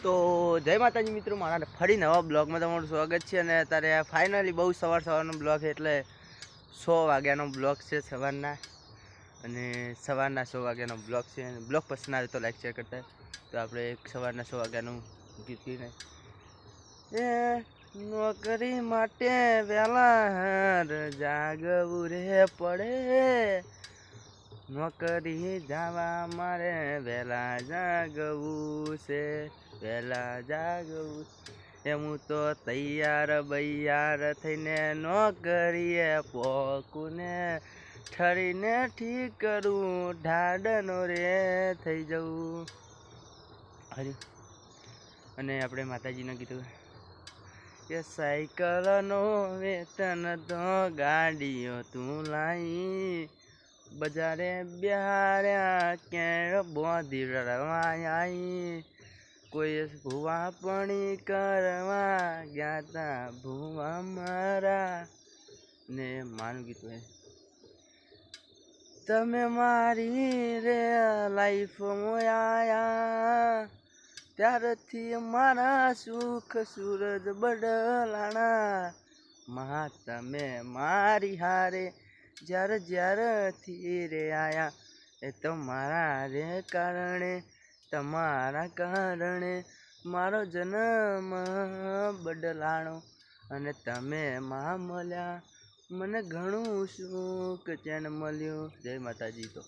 તો જય માતાજી મિત્રો, મારા ફરી નવા બ્લોગમાં તમારું સ્વાગત છે. અને અત્યારે ફાઇનલી બહુ સવારનો બ્લોગ છે, એટલે 100 વાગ્યાનો બ્લોગ છે સવારના. અને સવારના 100 વાગ્યાનો બ્લોગ છે. અને બ્લોગ પસંદ આવે તો લાઈક શેર કરતા. તો આપણે એક સવારના 100 વાગ્યાનું ગીત ગઈને એ નોકરી માટે વહેલા જાગવું રે પડે, નોકરી જવા મારે વહેલા જાગવું છે, વહેલા જાગવું. હું તો તૈયાર બૈયાર થઈને નોકરીએ પોકું ને ઠરીને ઠીક કરું ઢાડનો રે થઈ જવું. હરી અને આપણે માતાજીનું કીધું કે સાયકલનો વેતન તો ગાડીઓ તું લાઈ, બજારે બિહાર્યા કે બોધી રવાઈ, કોઈ ભૂવા પણી કરવા ગયા તા ભૂવા મારા. ને માનું કીધું તમે મારી રે લાઈફમાં આયા ત્યારથી મારા સુખ સૂરજ બદલાણા. તમે મારી હારે જ્યારથી રે આયા, એ તો મારા રે કારણે, તમારા કારણે મારો જન્મ બદલાણો. અને તમે માં મળ્યા મને ઘણું સુખ ચેન મળ્યું. જય માતાજી. તો